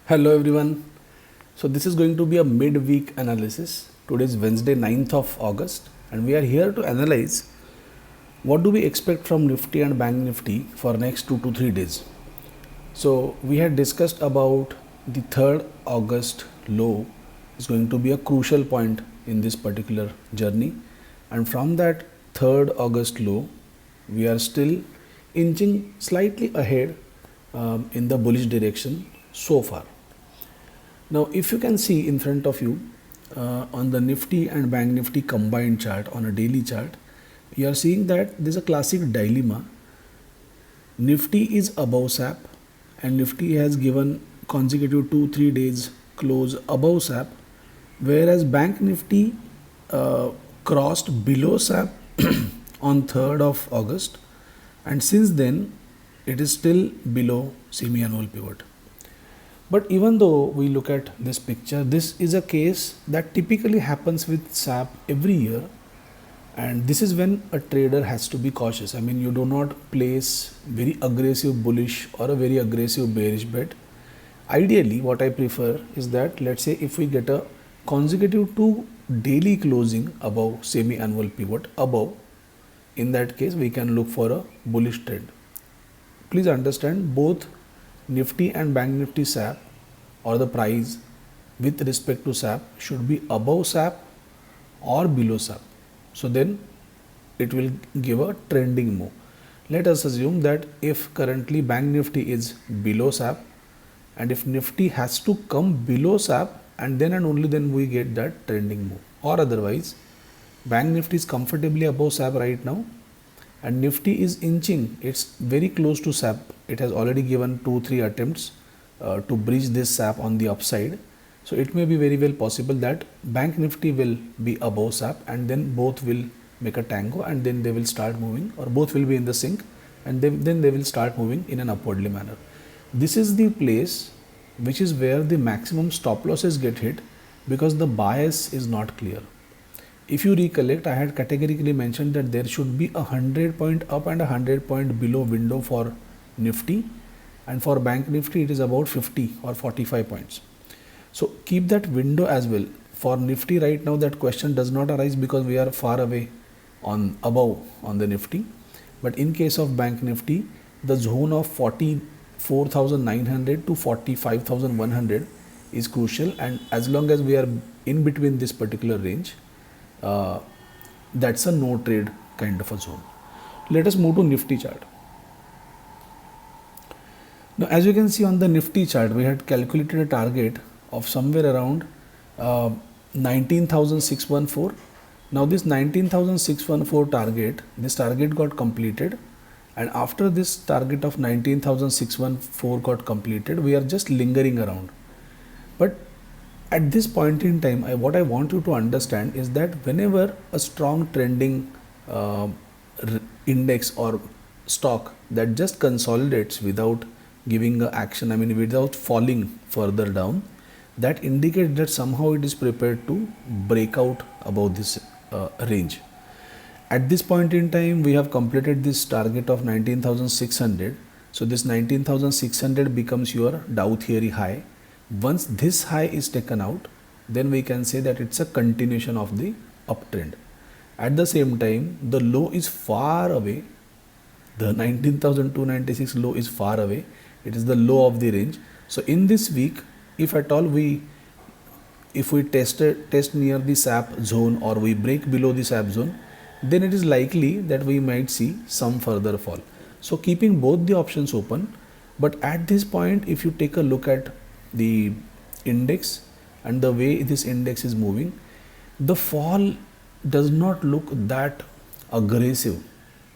Hello everyone. So this is going to be a midweek analysis. Today is Wednesday 9th of August and we are here to analyze what do we expect from Nifty and Bank Nifty for next 2 to 3 days. So we had discussed about the 3rd August low is going to be a crucial point in this particular journey, and from that 3rd August low we are still inching slightly ahead in the bullish direction so far. Now, if you can see in front of you on the Nifty and Bank Nifty combined chart on a daily chart, you are seeing that there is a classic dilemma. Nifty is above SAP and Nifty has given consecutive 2-3 days close above SAP, whereas Bank Nifty crossed below SAP on 3rd of August, and since then it is still below semi-annual pivot. But even though we look at this picture, this is a case that typically happens with SAP every year, and this is when a trader has to be cautious. I mean, you do not place very aggressive bullish or a very aggressive bearish bet. Ideally, what I prefer is that, let's say if we get a consecutive 2 daily closing above semi-annual pivot above, in that case we can look for a bullish trend. Please understand, both Nifty and Bank Nifty SAP or the price with respect to SAP should be above SAP or below SAP. So then it will give a trending move. Let us assume that if currently Bank Nifty is below SAP and if Nifty has to come below SAP, and only then we get that trending move, or otherwise Bank Nifty is comfortably above SAP right now and Nifty is inching, it's very close to SAP. It has already given 2-3 attempts to breach this SAP on the upside. So it may be very well possible that Bank Nifty will be above SAP and then both will make a tango, and then they will start moving, or both will be in the sync, and then they will start moving in an upwardly manner. This is the place which is where the maximum stop losses get hit because the bias is not clear. If you recollect, I had categorically mentioned that there should be a 100 point up and a 100 point below window for Nifty, and for Bank Nifty it is about 50 or 45 points. So keep that window as well. For Nifty right now that question does not arise because we are far away above on the Nifty, but in case of Bank Nifty the zone of 44,900 to 45,100 is crucial, and as long as we are in between this particular range, that's a no trade kind of a zone. Let us move to Nifty chart. Now, as you can see on the Nifty chart, we had calculated a target of somewhere around 19,614. Now this 19,614 target, this target got completed, and after this target of 19,614 got completed, we are just lingering around. But at this point in time, what I want you to understand is that whenever a strong trending index or stock that just consolidates without giving a action, I mean without falling further down, that indicates that somehow it is prepared to break out above this range. At this point in time, we have completed this target of 19,600. So this 19,600 becomes your Dow theory high. Once this high is taken out, then we can say that it's a continuation of the uptrend. At the same time, the low is far away. The 19,296 low is far away. It is the low of the range. So in this week, if at all if we test near the SAP zone or we break below the SAP zone, then it is likely that we might see some further fall. So keeping both the options open, but at this point, if you take a look at the index and the way this index is moving, the fall does not look that aggressive.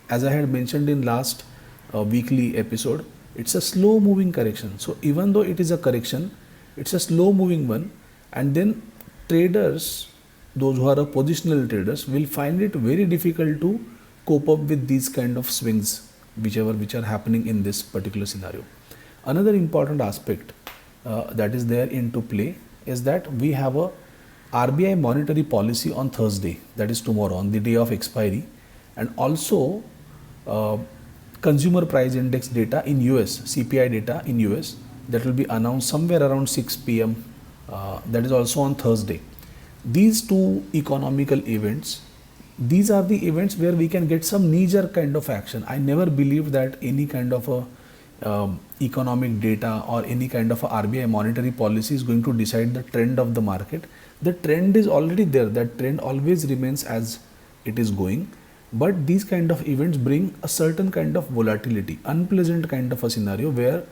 As I had mentioned in last weekly episode, it's a slow moving correction. So even though it is a correction, it's a slow moving one, and then traders, those who are positional traders, will find it very difficult to cope up with these kind of swings which are happening in this particular scenario. Another important aspect that is there into play is that we have a RBI monetary policy on Thursday, that is tomorrow, on the day of expiry, and also consumer price index data in US, CPI data in US, that will be announced somewhere around 6 p.m. That is also on Thursday. These two economical events, these are the events where we can get some knee-jerk kind of action. I never believed that any kind of a economic data or any kind of a RBI monetary policy is going to decide the trend of the market. The trend is already there. That trend always remains as it is going. But these kind of events bring a certain kind of volatility, unpleasant kind of a scenario where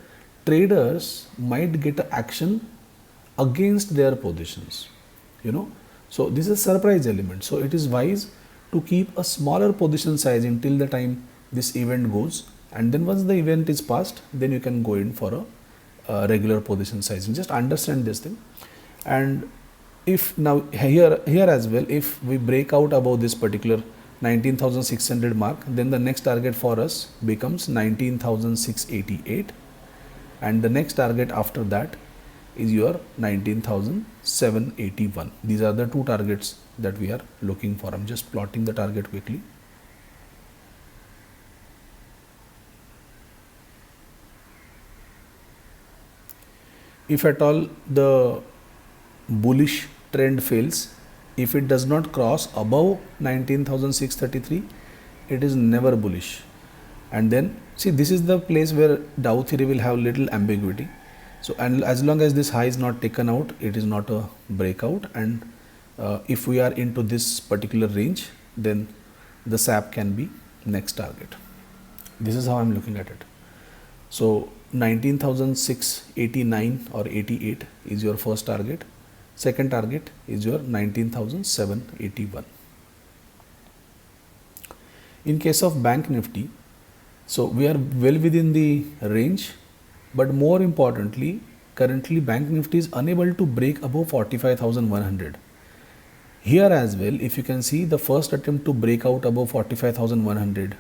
traders might get action against their positions, So this is a surprise element. So it is wise to keep a smaller position size until the time this event goes, and then once the event is passed, then you can go in for a regular position sizing. Just understand this thing. And if now here as well, if we break out above this particular 19,600 mark, then the next target for us becomes 19,688, and the next target after that is your 19,781. These are the two targets that we are looking for. I'm just plotting the target quickly. If at all the bullish trend fails, if it does not cross above 19,633, it is never bullish. And then see, this is the place where Dow theory will have little ambiguity. So, and as long as this high is not taken out, it is not a breakout. And if we are into this particular range, then the SAP can be next target. This is how I'm looking at it. So 19,689 or 88 is your first target. Second target is your 19,781. In case of Bank Nifty, so we are well within the range, but more importantly, currently Bank Nifty is unable to break above 45,100. Here as well, if you can see the first attempt to break out above 45,100,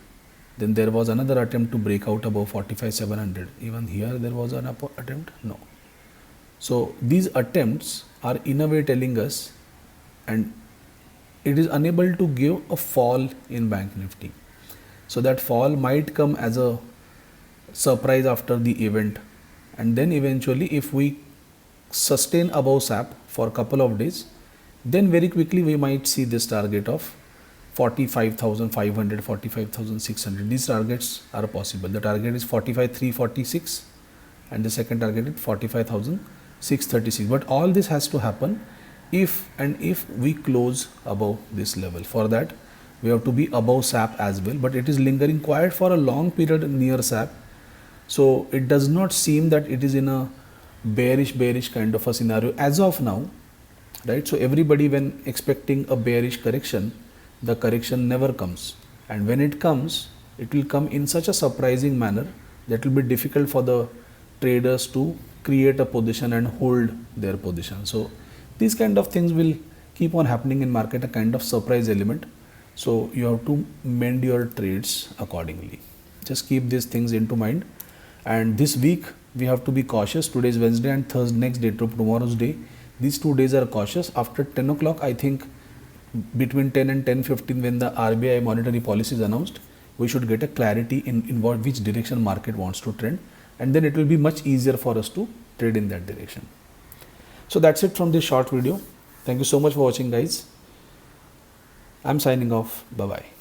then there was another attempt to break out above 45,700. Even here there was an attempt, no. So these attempts are in a way telling us, and it is unable to give a fall in Bank Nifty. So that fall might come as a surprise after the event, and then eventually if we sustain above SAP for a couple of days, then very quickly we might see this target of 45,500, 45,600. These targets are possible. The target is 45,346 and the second target is 45,636. But all this has to happen if we close above this level. For that, we have to be above SAP as well, but it is lingering quiet for a long period near SAP. So it does not seem that it is in a bearish kind of a scenario as of now, right? So everybody, when expecting a bearish correction, the correction never comes, and when it comes, it will come in such a surprising manner that will be difficult for the traders to create a position and hold their position. So these kind of things will keep on happening in market, a kind of surprise element. So you have to mend your trades accordingly. Just keep these things into mind. And this week we have to be cautious. Today is Wednesday and Thursday, next day, tomorrow's day. These 2 days are cautious. After 10 o'clock, I think between 10 and 10:15, when the RBI monetary policy is announced, we should get a clarity in which direction market wants to trend, and then it will be much easier for us to trade in that direction. So that's it from this short video. Thank you so much for watching, guys. I'm signing off. Bye bye.